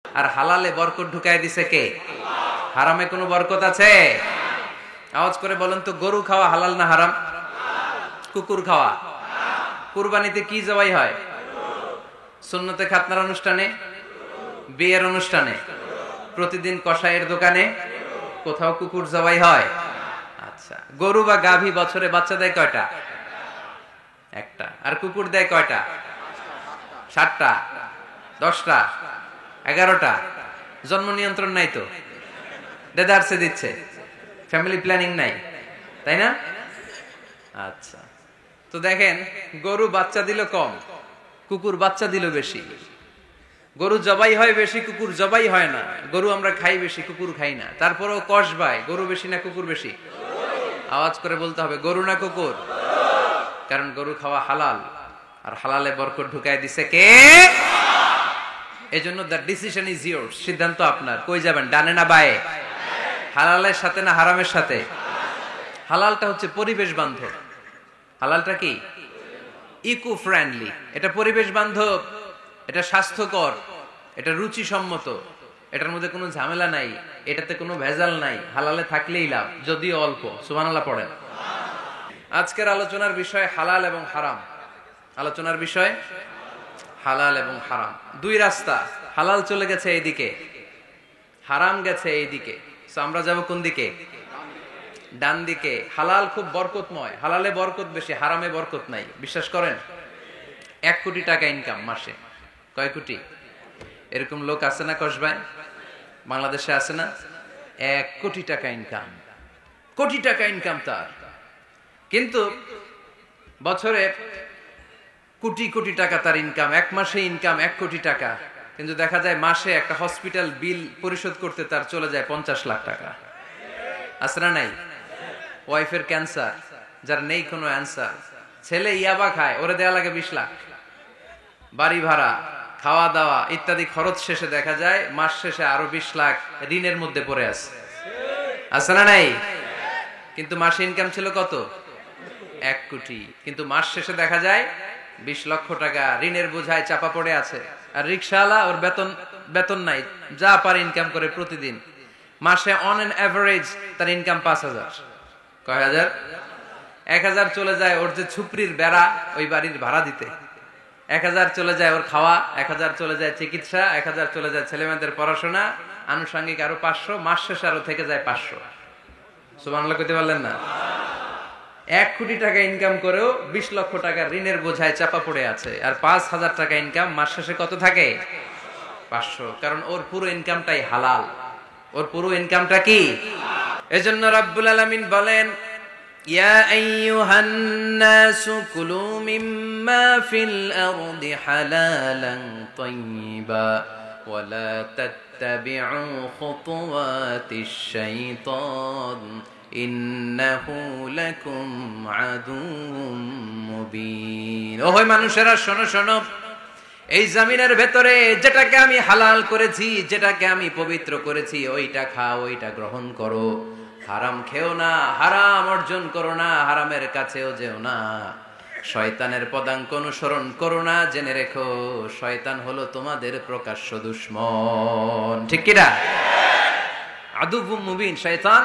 আর হালালে বরকত ঢুকায় দিছে কে? হারামে কোনো বরকত আছে? আওয়াজ করে বলেন তো, গরু খাওয়া হালাল না হারাম? কুকুর খাওয়া? কুরবানিতে কি জবাই হয়? সুন্নতে খাতনার অনুষ্ঠানে, বিয়ের অনুষ্ঠানে, প্রতিদিন কসাইয়ের দোকানে, কোথাও কুকুর জবাই হয়? আচ্ছা, গরু বা গাভী বছরে বাচ্চা দেয় কয়টা? একটা। আর কুকুর দেয় কয়টা? 7টা, 10টা, 11টা। জন্ম নিয়ন্ত্রণ নাই তো, দেদারসে দিচ্ছে, ফ্যামিলি প্ল্যানিং নাই, তাই না? আচ্ছা, তো দেখেন, গরু বাচ্চা দিল কম, কুকুর বাচ্চা দিল বেশি। গরু জবাই হয় বেশি, কুকুর জবাই হয় না। গরু আমরা খাই বেশি, কুকুর খাই না। তারপরেও কসবায় গরু বেশি না কুকুর বেশি? আওয়াজ করে বলতে হবে, গরু না কুকুর? কারণ গরু খাওয়া হালাল, আর হালালে বরকত ঢুকায় দিছে কে? এজন্য দ্য ডিসিশন ইজ ইয়োরস, সিদ্ধান্ত আপনার। কই যাবেন, ডানে না বায়ে? হালালের সাথে না হারামের সাথে? হালালটা হচ্ছে পরিবেশ বান্ধব। হালালটা কি? Eco friendly. এটা পরিবেশ বান্ধব, এটা স্বাস্থ্যকর, এটা রুচিসম্মত, এটার মধ্যে কোনো ঝামেলা নাই, এটাতে কোনো ভেজাল নাই। হালালে থাকলেই লাভ, যদিও অল্প। সুবহানাল্লাহ পড়েন। আজকের আলোচনার বিষয় হালাল এবং হারাম। আলোচনার বিষয় হালাল এবং হারাম। দুই রাস্তা, হালাল চলে গেছে এইদিকে, হারাম গেছে এইদিকে। সো আমরা যাব কোন দিকে? ডান দিকে। হালাল খুব বরকতময়, হালালে বরকত বেশি, হারামে বরকত নাই। বিশ্বাস করেন? 1 কোটি টাকা ইনকাম মাসে। কয় কোটি? এরকম লোক আছে না কসবায়? বাংলাদেশে আছে না? 1 কোটি টাকা ইনকাম, কোটি টাকা ইনকাম তার। কিন্তু বছরে কোটি কোটি টাকা তার ইনকাম, 1 মাসে ইনকাম 1 কোটি টাকা। কিন্তু দেখা যায় মাসে একটা হসপিটাল বিল পরিশোধ করতে তার চলে যায় 50 লাখ টাকা। আছে না নাই? ওয়াইফের ক্যান্সার, যার নেই কোনো অ্যান্সার। ছেলে ইয়াবা খায়, ওরে দেয়া লাগে 20 লাখ। বাড়ি ভাড়া, খাওয়া দাওয়া ইত্যাদি খরচ শেষে দেখা যায় মাস শেষে আরো 20 লাখ ঋণের মধ্যে পড়ে আছে। আছে না নাই? কিন্তু মাসে ইনকাম ছিল কত? 1 কোটি। কিন্তু মাস শেষে দেখা যায় 20 লক্ষ টাকা ঋণের বোঝায় চাপা পড়ে আছে। আর রিকশাওয়ালা, ওর বেতন নাই, যা পারে ইনকাম করে প্রতিদিন। মাসে অন এন এভারেজ তার ইনকাম 5000। কয় হাজার? 1000 চলে যায় ওর যে ছুপরির বেড়া, ওই বাড়ির ভাড়া দিতে। 1000 চলে যায় ওর খাওয়া, 1000 চলে যায় চিকিৎসা, 1000 চলে যায় ছেলেমেয়েদের পড়াশোনা, আনুষঙ্গিক আরো 500, মাস শেষে আরো থেকে যায় 500। সুবহানাল্লাহ কইতে পারলেন না? 1 কোটি টাকা ইনকাম করেও 20 লক্ষ টাকার ঋণের বোঝায় চাপা পড়ে আছে। আর 5000 টাকা ইনকাম, মাস শেষে কত থাকে? 500। কারণ ওর পুরো ইনকামটাই হালাল। ওর পুরো ইনকামটা কি? এজন্য রাব্বুল আলামিন বলেন, ইয়া আইয়ুহান নাসু কুলু মিম্মা ফিল আরদি হালালান তাইয়্যিবা ওয়া লা তাত্তাবিউ খুতুওয়াতিশ শাইতান ইন্নাহু লাকুম আদুউম মুবিন। ওহে মানুষেরা, শোনো শোনো, এই জমিনের ভেতরে যেটাকে আমি হালাল করেছি, যেটাকে আমি পবিত্র করেছি, ওইটা খাও, ওইটা গ্রহণ করো। হারাম খেও না, হারাম অর্জন করো না, হারামের কাছেও যেও না। শয়তানের পদাঙ্ক অনুসরণ করো না। জেনে রেখো, শয়তান হলো তোমাদের প্রকাশ্য দুশমন। ঠিক কিনা? আদুউম মুবিন। শয়তান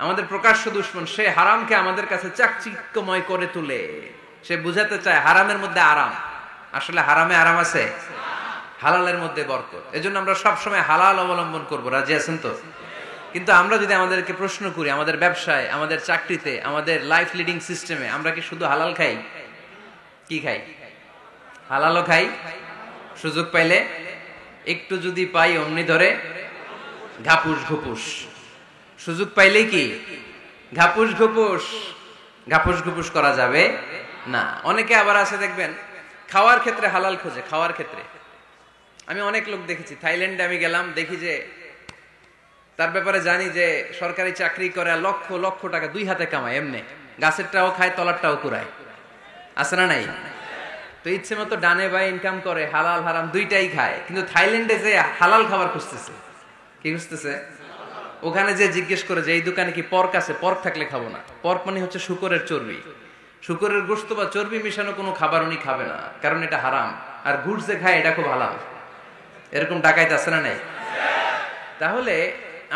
আমাদের প্রকাশ্য দুশমন। সে হারামকে আমাদের কাছে চাকচিক্যময় করে তুলে। সে বুঝাতে চায় হারামের মধ্যে আরাম। আসলে হারামে আরাম আছে, হালালের মধ্যে বরকত। এজন্য আমরা সবসময় হালাল অবলম্বন করব। রাজি আছেন তো? কিন্তু আমরা যদি আমাদেরকে প্রশ্ন করি, আমাদের ব্যবসায়, আমাদের চাকরিতে, আমাদের লাইফ লিডিং সিস্টেমে আমরা কি শুধু হালাল খাই? কি খাই? হালালও খাই, সুযোগ পাইলে একটু যদি পাই অমনি ধরে ঘাপুস ঘুপুস। সুযোগ পাইলেই কি ঘাপুস ঘুপুস? ঘাপুস ঘুপুস করা যাবে না। অনেকে আবার আছে দেখবেন, খাওয়ার ক্ষেত্রে হালাল খোঁজে। খাওয়ার ক্ষেত্রে আমি অনেক লোক দেখেছি। থাইল্যান্ডে আমি গেলাম, দেখি যে তার ব্যাপারে জানি যে সরকারি চাকরি করে, লক্ষ লক্ষ টাকা 2 হাতে কামায়। এমনি গাছেরটাও খায়, তলারটাও কুড়ায়। আছে না নাই? তো ইচ্ছে মতো ডানে বাই ইনকাম করে, হালাল হারাম দুইটাই খায়। কিন্তু থাইল্যান্ডে যে হালাল খাবার খুঁজতেছে। কি খুঁজতেছে? ওখানে যে জিজ্ঞেস করে যে এই দোকানে কি পর্ক আছে? পর্ক থাকলে খাবো না। পর্ক মানে হচ্ছে শুকরের চর্বি। শুকরের গোশত বা চর্বি মিশানো কোনো খাবার উনি খাবে না, কারণ এটা হারাম। আর ঘুষ যে খায় এটা খুব হালাল। এরকম ডাকাইত আছে না নাই? তাহলে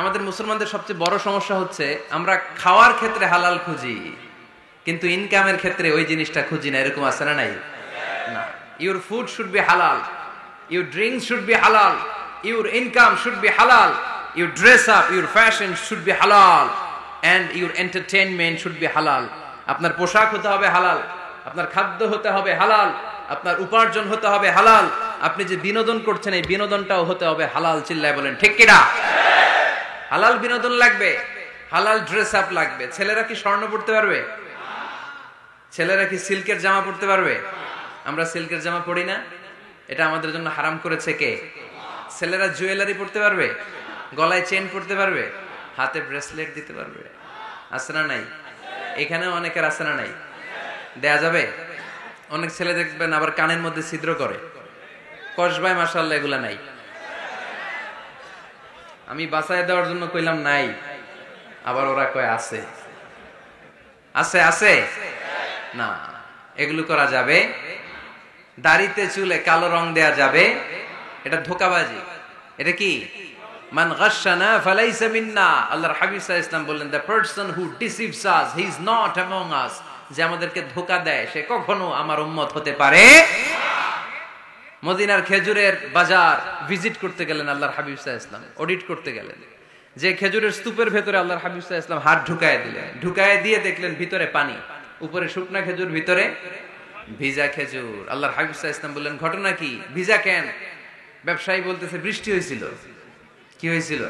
আমাদের মুসলমানদের সবচেয়ে বড় সমস্যা হচ্ছে আমরা খাওয়ার ক্ষেত্রে হালাল খুঁজি, কিন্তু ইনকামের ক্ষেত্রে ওই জিনিসটা খুঁজি না। এরকম আছে না নাই? না। Your food should be halal, your drinks should be halal, your income should be halal, your dress up, your fashion should be halal, and your entertainment should be halal. আপনার পোশাক হতে হবে হালাল, আপনার খাদ্য হতে হবে হালাল, আপনার উপার্জন হতে হবে হালাল, আপনি যে বিনোদন করছেন এই বিনোদনটাও হতে হবে হালাল। চিল্লায় বলেন ঠিক কিনা? হালাল বিনোদন লাগবে, হালাল ড্রেস আপ লাগবে। ছেলেরা কি স্বর্ণ পড়তে পারবে? ছেলেরা কি সিল্কের জামা পড়তে পারবে? আমরা সিল্কের জামা পরি না, এটা আমাদের জন্য হারাম করেছে কে? ছেলেরা জুয়েলারি পড়তে পারবে? গলায় চেন পড়তে পারবে? হাতে ব্রেসলেট দিতে পারবে? আছে না নাই? এখানেও অনেকের আছে না নাই? দেয়া যাবে? অনেক ছেলে দেখবেন আবার কানের মধ্যে ছিদ্র করে, কসবায়, মাশাআল্লাহ এগুলা নাই। আমি বাঁচায় দেওয়ার জন্য কইলাম নাই, আবার ওরা কয় আছে। আছে আছে না, এগুলো করা যাবে? দাড়িতে চুলে কালো রং দেয়া যাবে? এটা ধোঁকাবাজি। এটা কি? মান গাশশানা ফালাইসা মিন্না। আল্লাহর হাবিব সাল্লাল্লাহু আলাইহি ওয়াসাল্লাম বললেন, the person who deceives us he is not among আস। যে আমাদেরকে ধোঁকা দেয় সে কখনো আমার উম্মত হতে পারে না। মদিনার খেজুরের বাজার ভিজিট করতে গেলেন আল্লাহর হাবিব সাল্লাল্লাহু আলাইহি ওয়াসাল্লাম, অডিট করতে গেলেন। যে খেজুরের স্তূপের ভেতরে আল্লাহর হাবিব সাল্লাল্লাহু আলাইহি ওয়াসাল্লাম হাত ঢুকায় দিলেন, ঢুকায় দিয়ে দেখলেন ভিতরে পানি, উপরে শুকনা খেজুর, ভিতরে ভিজা খেজুর। আল্লাহর হাবিব সাল্লাল্লাহু আলাইহি ওয়াসাল্লাম বললেন, ঘটনা কি? ভিজা কেন? ব্যবসায়ী বলতেছে বৃষ্টি হয়েছিল। কি হয়েছিল?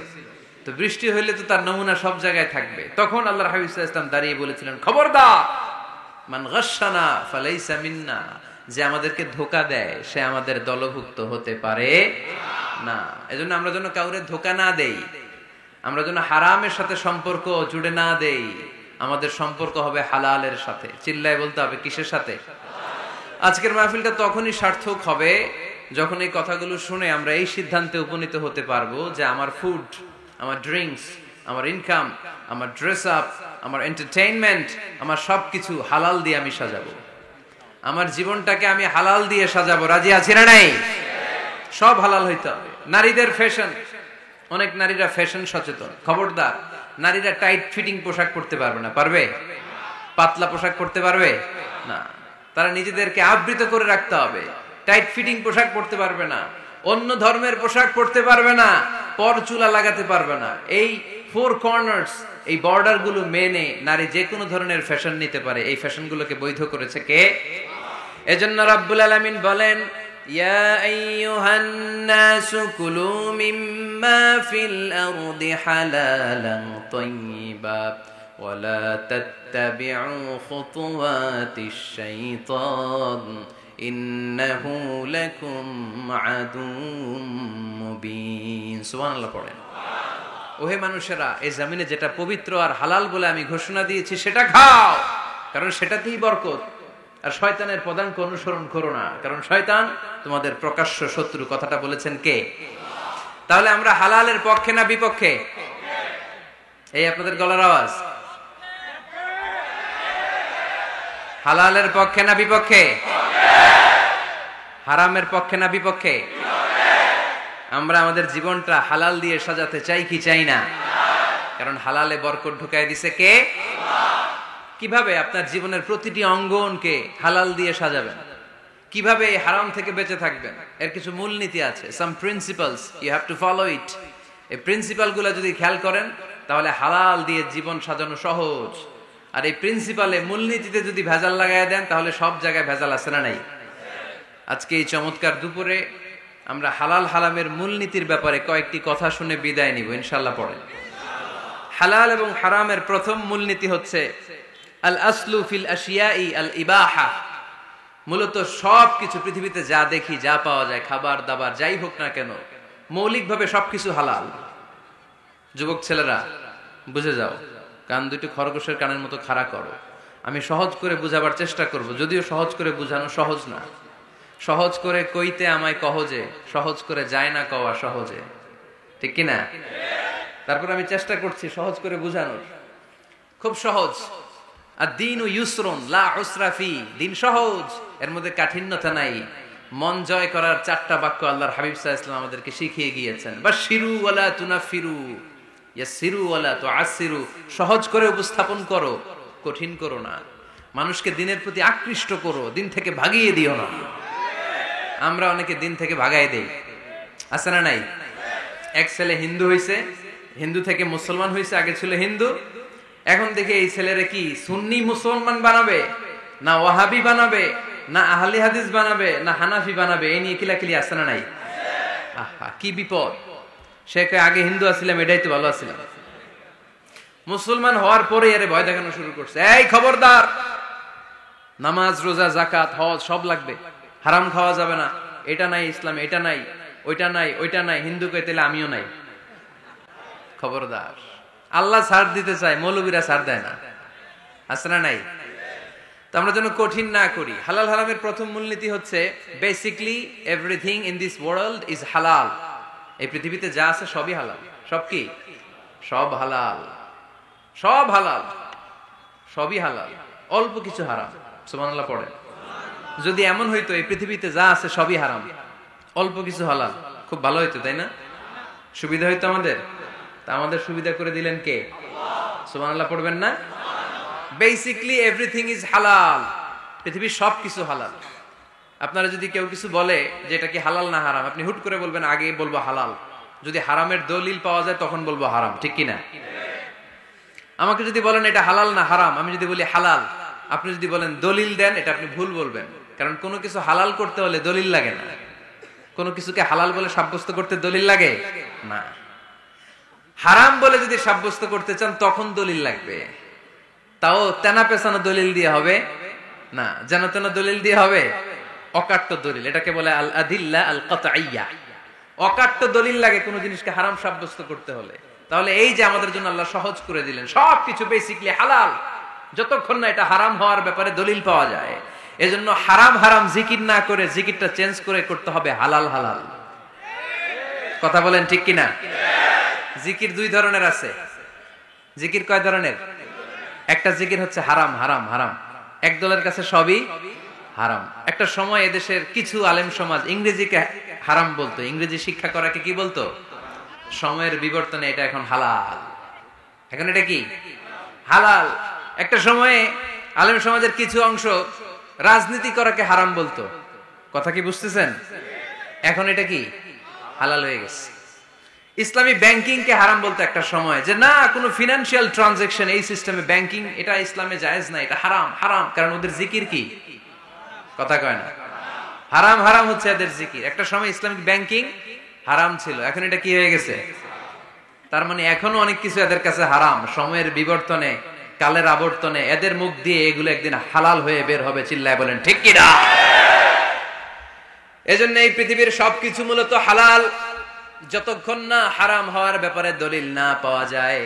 তো বৃষ্টি হইলে তো তার নমুনা সব জায়গায় থাকবে। তখন আল্লাহর হাবিব সাল্লাল্লাহু আলাইহি ওয়াসাল্লাম দাঁড়িয়ে বলেছিলেন, খবরদার, মান গাশশানা ফালাইসা মিন্না। যে আমাদেরকে ধোঁকা দেয় সে আমাদের দলভুক্ত হতে পারে না। এজন্য আমরা যেন কাউরে ধোঁকা না দেই, আমরা যেন হারামের সাথে সম্পর্ক জুড়ে না দেই। আমাদের সম্পর্ক হবে হালালের সাথে। চিল্লায় বলতে হবে কিসের সাথে? আজকের মাহফিলটা তখনই সার্থক হবে যখন এই কথাগুলো শুনে আমরা এই সিদ্ধান্তে উপনীত হতে পারবো যে আমার ফুড, আমার ড্রিঙ্কস, আমার ইনকাম, আমার ড্রেস আপ, আমার এন্টারটেইনমেন্ট, আমার সবকিছু হালাল দিয়ে আমি সাজাবো। আমার জীবনটাকে আমি হালাল দিয়ে সাজাবো। রাজি আছি না নাই? সব হালাল হইতে হবে। নারীদের ফ্যাশন, অনেক নারীরা ফ্যাশন সচেতন। খবরদার, নারীরা টাইট ফিটিং পোশাক পরতে পারবে না। পারবে? পাতলা পোশাক পরতে পারবে না। তারা নিজেদেরকে আবৃত করে রাখতে হবে। টাইট ফিটিং পোশাক পরতে পারবে না, অন্য ধর্মের পোশাক পরতে পারবে না, পরচুলা লাগাতে পারবে না। এই ফোর কর্নার্স, এই বর্ডার গুলো মেনে নারী যে কোনো ধরনের ফ্যাশন নিতে পারে। এই ফ্যাশন গুলোকে বৈধ করেছে কে? এজন্য রাব্বুল আলামিন বলেন, ইয়া আইয়ুহান নাসু কুলু মিম্মা ফিল আরদি হালালান তাইয়্যিবা ওয়া লা তাত্তাবিউ খুতুওয়াতিশ শাইতান ইন্নাহু লাকুম আদুউম মুবিন। সুবহানাল্লাহ পড়েন। ওহে মানুষেরা, এই জমিনে যেটা পবিত্র আর হালাল বলে আমি ঘোষণা দিয়েছি সেটা খাও, কারণ সেটাতেই বরকত। আর শয়তানের পদাঙ্ক অনুসরণ করো না, কারণ শয়তান তোমাদের প্রকাশ্য শত্রু। কথাটা বলেছেন কে? তাহলে আমরা হালালের পক্ষে না বিপক্ষে? এই আপনাদের গলার আওয়াজ। হালালের পক্ষে না বিপক্ষে? হারামের পক্ষে না বিপক্ষে? আমরা আমাদের জীবনটা হালাল দিয়ে সাজাতে চাই কি চাই না? কারণ হালালে বরকত ঢুকায় দিছে কে? কিভাবে আপনার জীবনের প্রতিটি অঙ্গনকে হালাল দিয়ে সাজাবেন? কিভাবে এই হারাম থেকে বেঁচে থাকবেন? এর কিছু মূলনীতি আছে, some principles, you have to follow it. এই প্রিন্সিপাল গুলা যদি খেয়াল করেন তাহলে হালাল দিয়ে জীবন সাজানো সহজ। আর এই প্রিন্সিপালে, মূলনীতিতে যদি ভেজাল লাগাই দেন তাহলে সব জায়গায় ভেজাল আছে না নাই? আজকে এই চমৎকার দুপুরে আমরা হালাল হারামের মূলনীতির ব্যাপারে কয়েকটি কথা শুনে বিদায় নিব ইনশাআল্লাহ। পড়েন। হালাল এবং হারামের প্রথম মূলনীতি হচ্ছে আল আসলু ফিল আশিয়াই আল ইবাহা। মূলত সবকিছু পৃথিবীতে যা দেখি, যা পাওয়া যায়, খাবার দাবার যাই হোক না কেন, মৌলিকভাবে সবকিছু হালাল। যুবক ছেলেরা বুঝে যাও, কান দুটো খরগোশের কানের মতো খাড়া করো। আমি সহজ করে বুঝাবার চেষ্টা করব, যদিও সহজ করে বুঝানো সহজ না। সহজ করে কইতে আমায় কহজে, সহজ করে যায় না কওয়া সহজে, ঠিক কিনা? তারপর আমি চেষ্টা করছি সহজ করে বুঝানোর। খুব সহজ। আর দিন ইউসরুন লা উসরা ফি, দিন সহজ, এর মধ্যে কাঠিন্যতা নাই। মন জয় করার 4টা বাক্য আল্লাহর হাবিব সাল্লাল্লাহু আলাইহি ওয়াসাল্লাম আমাদেরকে শিখিয়ে গিয়েছেন। বাশিরু ওয়ালা তুনাফিরু, ইয়াসিরু ওয়ালা তুআসিরু। সহজ করে উপস্থাপন করো, কঠিন করো না। মানুষকে দিনের প্রতি আকৃষ্ট করো, দিন থেকে ভাগিয়ে দিও না। আমরা অনেকে দিন থেকে ভাগাই দেই, আছে না নাই? এক ছেলে হিন্দু হইছে, হিন্দু থেকে মুসলমান হইছে, আগে ছিল হিন্দু, এখন দেখে এই ছেলেরে কি সুন্নি মুসলমান বানাবে, না ওয়াহাবি বানাবে, না আহলে হাদিস বানাবে, না হানাফি বানাবে, এই নিয়ে কিলাকিলি আছে না নাই? আহা কি বিপদ! সে আগে হিন্দু আছিলাম, এটাই তো ভালো আছিলাম। মুসলমান হওয়ার পরে এর ভয় দেখানো শুরু করছে, এই খবরদার, নামাজ রোজা যাকাত হজ সব লাগবে, হারাম খাওয়া যাবে না, এটা নাই ইসলামে, এটা নাই, ওইটা নাই, ওইটা নাই, হিন্দু কইতেলে আমিও নাই। খবরদার, আল্লাহ ছাড় দিতে চায়, মৌলবীরা ছাড় দেয় না, আছে না নাই? তো আমরা যেন কঠিন না করি। হালাল হারামের প্রথম মূলনীতি হচ্ছে basically everything in this world is হালাল। এই পৃথিবীতে যা আছে সবই হালাল। সব কি? সব হালাল, সব হালাল, সবই হালাল, অল্প কিছু হারাম। সুবহানাল্লাহ পড়েন। যদি এমন হইতো এই পৃথিবীতে যা আছে সবই হারাম, অল্প কিছু হালাল, খুব ভালো হইতো, তাই না? সুবিধা হইতো আমাদের। তা আমাদের সুবিধা করে দিলেন কে? সুবহানাল্লাহ পড়বেন না? বেসিকলি এভরিথিং ইজ হালাল। পৃথিবীর সব কিছু হালাল। আপনারা যদি কেউ কিছু বলে যে এটা কি হালাল না হারাম, আপনি হুট করে বলবেন আগে বলবো হালাল, যদি হারামের দলিল পাওয়া যায় তখন বলবো হারাম, ঠিক কিনা? আমাকে যদি বলেন এটা হালাল না হারাম, আমি যদি বলি হালাল, আপনি যদি বলেন দলিল দেন, এটা আপনি ভুল বলবেন। কারণ কোনো কিছু হালাল করতে হলে দলিল লাগে না। কোনো কিছুকে হালাল বলে সাব্যস্ত করতে দলিল লাগে না। হারাম বলে যদি সাব্যস্ত করতে চান তখন দলিল লাগবে, তাও তেনা পেছানো দলিল দিয়ে হবে না, যেন তেন দলিল দিয়ে হবে, অকাট্য দলিল। এটাকে বলে আল আদিল্লা আল কাতঈয়া। অকাট্য দলিল লাগে কোনো জিনিসকে হারাম সাব্যস্ত করতে হলে। তাহলে এই যে আমাদের জন্য আল্লাহ সহজ করে দিলেন, সবকিছু বেসিকলি হালাল, যতক্ষণ না এটা হারাম হওয়ার ব্যাপারে দলিল পাওয়া যায়। এজন্য হারাম হারাম জিকির না করে জিকিরটা চেঞ্জ করে করতে হবে হালাল হালাল। কথা বলেন ঠিক কিনা? জিকির দুই ধরনের আছে। জিকির কয় ধরনের? একটা জিকির হচ্ছে হারাম হারাম হারাম, এক দলের কাছে সবই হারাম। একটা সময় এদেশের কিছু আলেম সমাজ ইংরেজিকে হারাম বলতো, ইংরেজি শিক্ষা করাকে কি বলতো? সময়ের বিবর্তনে এটা এখন হালাল। এখন এটা কি হালাল। একটা সময়ে আলেম সমাজের কিছু অংশ রাজনীতি করাকে হারাম বলতো, কথা কি বুঝতেছেন? এখন এটা কি হালাল হয়ে গেছে। ইসলামী ব্যাংকিং কে হারাম বলতো একটা সময়, যে না কোনো ফিনান্সিয়াল ট্রানজাকশন এই সিস্টেমে ব্যাংকিং এটা ইসলামে জায়েজ না, এটা হারাম হারাম। কারণ ওদের জিকির কি? কথা কয় না? হারাম হারাম হচ্ছে এদের জিকির। একটা সময় ইসলামিক ব্যাংকিং হারাম ছিল, এখন এটা কি হয়ে গেছে? তার মানে এখনো অনেক কিছু এদের কাছে হারাম। সময়ের বিবর্তনে, কালের আবর্তনে এদের মুখ দিয়ে এগুলো একদিন হালাল হয়ে বের হবে। চিল্লায় বলেন ঠিক কি না? এজন্য এই পৃথিবীর সবকিছু মূলত হালাল, যতক্ষণ না হারাম হওয়ার ব্যাপারে দলিল না পাওয়া যায়।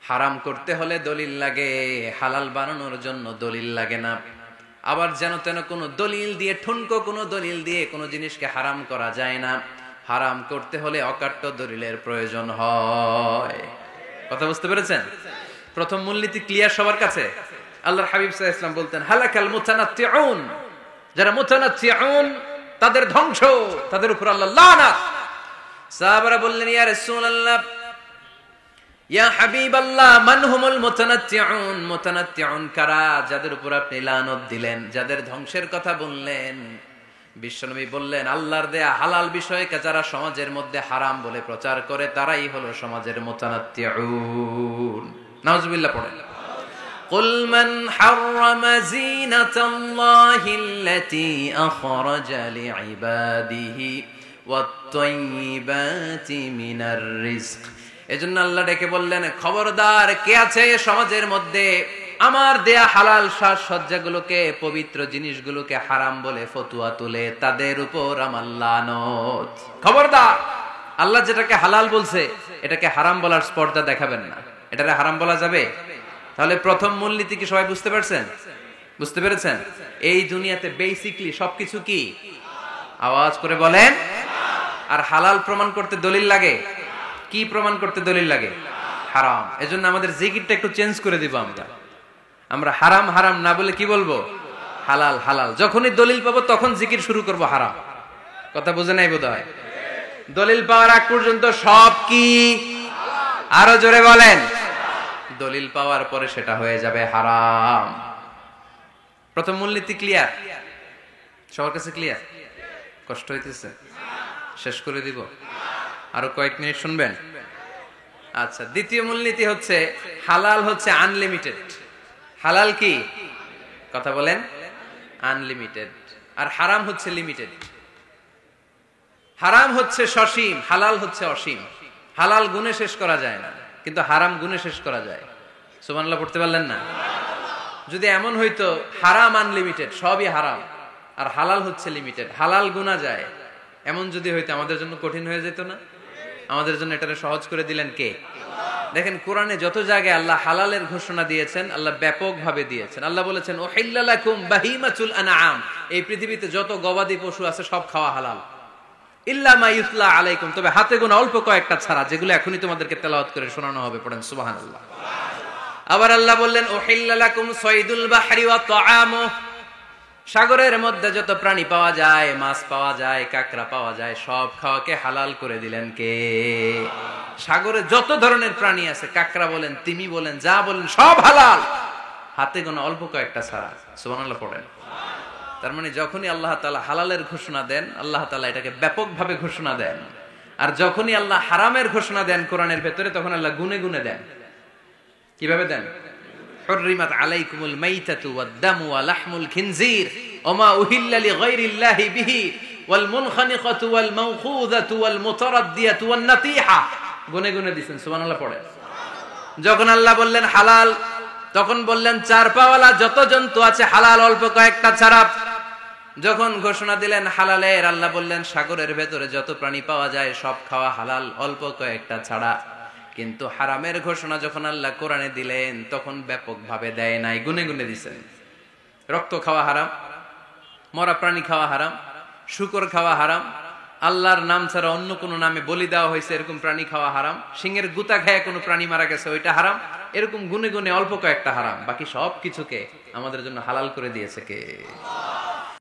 হারাম করতে হলে দলিল লাগে, হালাল বানানোর জন্য দলিল লাগে না। আবার যেন তেন কোনো দলিল দিয়ে, ঠুনকো কোনো দলিল দিয়ে কোনো জিনিসকে হারাম করা যায় না। হারাম করতে হলে অকাট্য দলিলের প্রয়োজন হয়। কথা বুঝতে পেরেছেন? প্রথম মূলনীতি ক্লিয়ার সবার কাছে? আল্লাহর হাবিব সাল্লাল্লাহু আলাইহি ওয়াসাল্লাম বলতেন হালাকাল মুতানাত্তিউন, যারা মুতানাত্তিউন তাদের ধ্বংস, তাদের উপর আল্লাহ লানাত। সাহাবারা বললেন ইয়া রাসূলুল্লাহ, ইয়া হাবিবাল্লাহ, মান হুমুল মুতানাত্তিউন? মুতানাত্তিউন কারা, যাদের উপর আপনি লানত দিলেন, যাদের ধ্বংসের কথা বললেন? বিশ্বনবী বললেন আল্লাহর দেয়া হালাল বিষয়কে যারা সমাজের মধ্যে হারাম বলে প্রচার করে তারাই হলো সমাজের মুতানাত্তিউন। নাউজুবিল্লাহ পড়েন। قل من حرم زينة الله التي أخرج لعباده والطيبات من الرزق। এজন্য আল্লাহ ডেকে বললেন খবরদার, কে আছে সমাজের মধ্যে আমার দেয়া হালাল সাজসজ্জাগুলোকে, পবিত্র জিনিসগুলোকে হারাম বলে ফতুয়া তুলে, তাদের উপর আমার লানত। খবরদার, আল্লাহ যেটাকে হালাল বলছে এটাকে হারাম বলার স্পর্ধা দেখাবেন না। এটারে হারাম বলা যাবে? তাহলে প্রথম মূলনীতি কি সবাই বুঝতে পারছেন? বুঝতে পেরেছেন? এই দুনিয়াতে বেসিকলি সবকিছু কি? আওয়াজ করে বলেন। আর হালাল প্রমাণ করতে দলিল লাগে। কি প্রমাণ করতে দলিল লাগে? হারাম। এজন্য আমাদের জিকিরটা একটু চেঞ্জ করে দিব। আমরা হারাম হারাম না বলে কি বলবো? হালাল হালাল। যখনই দলিল পাবো তখন জিকির শুরু করব হারাম। কথা বুঝে নাই বোধহয়? দলিল পাওয়ার আগ পর্যন্ত সব কি? আরো জোরে বলেন। দলিল পাওয়ার পরে সেটা হয়ে যাবে হারাম। প্রথম মূলনীতি ক্লিয়ার? সবার কাছে ক্লিয়ার? কষ্ট হইতেছে? শেষ করে দিব? আরো কয়েক মিনিট শুনবেন? আচ্ছা, দ্বিতীয় মূলনীতি হচ্ছে হালাল হচ্ছে আনলিমিটেড। হালাল কি? কথা বলেন। আনলিমিটেড। আর হারাম হচ্ছে লিমিটেড। হারাম হচ্ছে সসীম, হালাল হচ্ছে অসীম। হালাল গুণে শেষ করা যায় না, কিন্তু হারাম গুণে শেষ করা যায়। সুবহানাল্লাহ পড়তে পারলেন না? যদি এমন হইতো হারাম আনলিমিটেড, সবই হারাম, আর হালাল হচ্ছে লিমিটেড, হালাল গুণা যায়, এমন যদি হইতো আমাদের জন্য কঠিন হয়ে যেত না? আমাদের জন্য এটাকে সহজ করে দিলেন কে? দেখেন কোরআনে যত জায়গায় আল্লাহ হালালের ঘোষণা দিয়েছেন, আল্লাহ ব্যাপকভাবে দিয়েছেন। আল্লাহ বলেছেন উহিল্লা লাকুম বাহিমাতুল আনআম, এই পৃথিবীতে যত গবাদি পশু আছে সব খাওয়া হালাল, ইল্লা মা ইউতলা আলাইকুম, তবে হাতে গোনা অল্প কয়েকটা ছাড়া, যেগুলো এখনই তোমাদেরকে তেলাওয়াত করে শোনানো হবে। পড়েন সুবহানাল্লাহ। আবার আল্লাহ বললেন উহিল্লা লাকুম সাইদুল বাহরি ওয়া তাআমু, সাগরের মধ্যে যত প্রাণী পাওয়া যায়, মাছ পাওয়া যায়, কাঁকড়া পাওয়া যায়, সব খাওয়াকে হালাল করে দিলেন কে? সাগরে যত ধরনের প্রাণী আছে, কাঁকড়া বলেন, তিমি বলেন, যা বলেন, সব হালাল, হাতে গোনা অল্প কয়েকটা ছাড়া। সুবহানাল্লাহ পড়েন। তার মানে যখনই আল্লাহ তাআলা হালালের ঘোষণা দেন, আল্লাহ তাআলা এটাকে ব্যাপকভাবে ঘোষণা দেন। আর যখনই আল্লাহ হারামের ঘোষণা দেন কোরআনের ভেতরে, তখন আল্লাহ গুনে গুনে দেন। কিভাবে দেন? হুররিমাত আলাইকুমুল মাইতাতু ওয়াদ-দামু ওয়া লাহমুল খিনজির ওয়া মা উহিল্লা লিগাইরিল্লাহি বিহি ওয়াল মুনখানিকাতু ওয়াল মাওখুযাতু ওয়াল মুতারাদ্দিয়াতু ওয়ান নাতিহা, গুনে গুনে দিবেন। সুবহানাল্লাহ পড়ে। যখন আল্লাহ বললেন হালাল, তখন বললেন চার পাওয়ালা যত জন্তু আছে হালাল, অল্প কয়েকটা ছাড়া। যখন ঘোষণা দিলেন হালালের, আল্লাহ বললেন সাগরের ভেতরে যত প্রাণী পাওয়া যায় সব খাওয়া হালাল, অল্প কয়েকটা ছাড়া। কিন্তু হারামের ঘোষণা যখন আল্লাহ কোরআনে দিলেন, তখন ব্যাপকভাবে দেয় নাই, গুনে গুনে দিছেন। রক্ত খাওয়া হারাম, মরা প্রাণী খাওয়া হারাম, শূকর খাওয়া হারাম, আল্লাহর নাম ছাড়া অন্য কোনো নামে বলি দেওয়া হয়েছে এরকম প্রাণী খাওয়া হারাম, সিংহের গুতা খায় কোনো প্রাণী মারা গেছে ওইটা হারাম। এরকম গুনে গুনে অল্প কয়েকটা হারাম, বাকি সব কিছুকে আমাদের জন্য হালাল করে দিয়েছে কে?